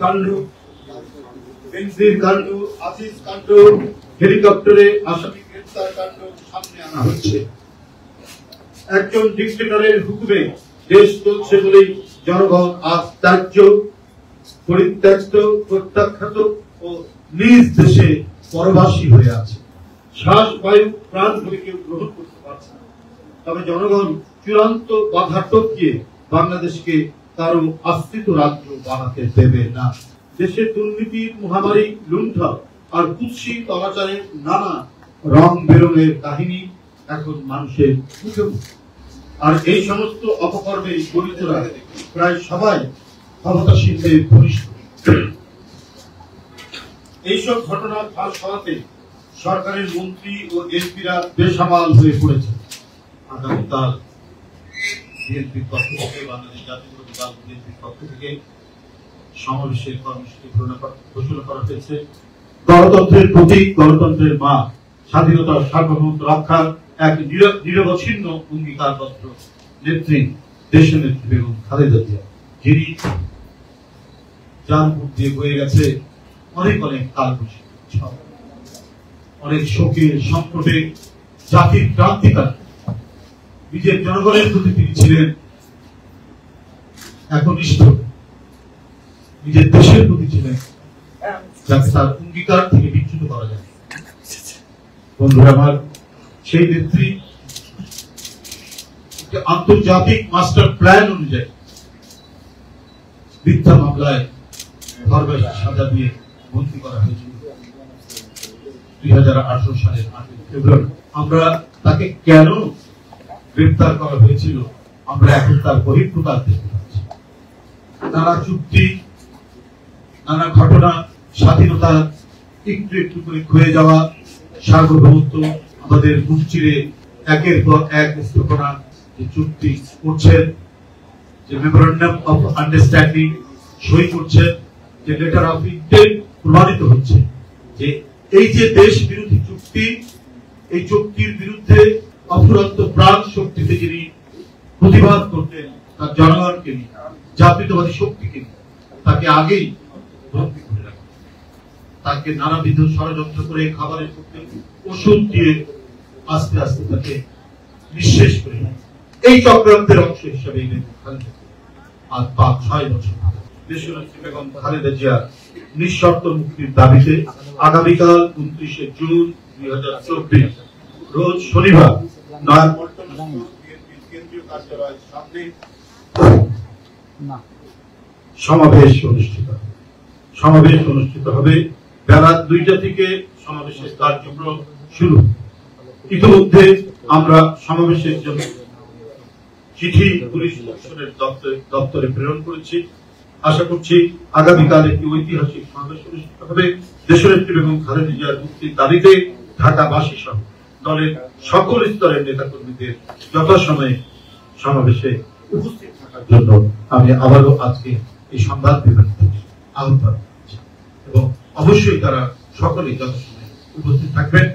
কাণ্ড, বেনজির কাণ্ড, আজিজ কাণ্ড, হেলিকপ্টারে আসামি গ্রেফতার কাণ্ড সামনে আনা হচ্ছে। একজন ডিক্টেটরের হুকুমে দেশ চলছে বলেই জনগণ আজ ত্যায্য, পরিত্যক্ত, প্রত্যাখ্যাত ও নিজ দেশে পরবাসী হয়ে আছে। শ্বাস, বায়ু, প্রাণ ভরে কেউ গ্রহণ করতে পারছে না। তবে জনগণ চূড়ান্ত বাধা টপকিয়ে বাংলাদেশকে কারো আশ্রিত রাজ্য বানাতে দেবে না। দেশের দুর্নীতির মহামারী, লুণ্ঠন আর কুৎসিত অনাচারের নানা রং বেরঙের কাহিনী এখন মানুষের মুখে মুখে। আর এই সমস্ত অপকর্মের জড়িতরা প্রায় সবাই ক্ষমতাসীনদের ঘনিষ্ঠ। এইসব ঘটনার ফাঁস হওয়াতে সরকারের মন্ত্রী ও এমপিরা বেসামাল হয়ে পড়েছে। আগামীকাল বিএনপির পক্ষ থেকে, বাংলাদেশ জাতীয়তাবাদী দল বিএনপির পক্ষ থেকে সমাবেশের কর্মসূচি ঘোষণা করা হয়েছে। গণতন্ত্রের প্রতীক, গণতন্ত্রের মা, স্বাধীনতার সার্বভৌমত্ব রক্ষার এক নিরবচ্ছিন্ন অঙ্গীকারবদ্ধ নেত্রী, দেশনেত্রী বেগম খালেদা জিয়া, যিনি যার উপর দিয়ে বয়ে গেছে অনেক অনেক কালবৈশাখী, অনেক শোকের সংকটে, জাতির ক্রান্তিকারী। নিজের জনগণের প্রতি তিনি ছিলেন একনিষ্ঠ, নিজের দেশের প্রতি ছিলেন, যাকে তার অঙ্গীকার থেকে বিচ্যুত করা যায়। বন্ধুরা আমার, সেই নেত্রী আন্তর্জাতিক মাস্টার প্ল্যান অনুযায়ী মিথ্যা মামলায় ঘরবাসী সাজা দিয়ে বন্দী করা হয়েছিল 2018 সালের 8 ফেব্রুয়ারি। আমরা তাকে কেন গ্রেফতার করা হয়েছিল আমরা এখন তার বহিঃপ্রকাশ দেখতে পাচ্ছি। নানা চুক্তি, নানা ঘটনা, স্বাধীনতা একটু একটু করে ক্ষয়ে যাওয়া, সার্বভৌমত্ব আমাদের মুষ্টিরে একের পর এক স্থাপনা, যে চুক্তি করছেন, যে মেমোরেন্ডাম অফ আন্ডারস্ট্যান্ডিং সই করছেন, যে লেটার অফ ইন্টেন্ট প্রমাণিত হচ্ছে যে এই যে দেশ বিরোধী চুক্তি, এই চুক্তির বিরুদ্ধে অফুরন্ত প্রাণ শক্তিতে যিনি প্রতিবাদ করতেন, তার জনগণকে নিয়ে, জাতীয়তাবাদী শক্তিকে নিয়ে, তাকে আগেই বন্দী করে রাখা, তাকে নানাবিধ ষড়যন্ত্র করে খাবারের পক্ষে ওষুধ দিয়ে আস্তে আস্তে তাকে নিঃশেষ করে এই চক্রান্তের অংশ হিসেবে আজ 5-6 বছর দেশনেত্রী বেগম খালেদা জিয়া নিঃশর্ত মুক্তির দাবিতে আগামীকাল 29 জুন 2024 রোজ শনিবার কেন্দ্রীয় কার্যালয়ের সামনে সমাবেশ অনুষ্ঠিত হবে। বেলা 2টা থেকে সমাবেশের কার্যক্রম শুরু। ইতিমধ্যে আমরা সমাবেশের জন্য চিঠি পুলিশ কমিশনের দপ্তরে প্রেরণ করেছি। আশা করছি আগামীকাল একটি ঐতিহাসিক সমাবেশ অনুষ্ঠিত হবে। দেশনেত্রী বেগম খালেদা জিয়ার মুক্তির দাবিতে ঢাকাবাসী সহ দলের সকল স্তরের নেতাকর্মীদের যথাসময়ে সমাবেশে উপস্থিত থাকার জন্য আমি আবারও আজকে এই সংবাদ বিভাগকে আহ্বান করছি এবং অবশ্যই তারা সকলেই যথাসময়ে উপস্থিত থাকবেন।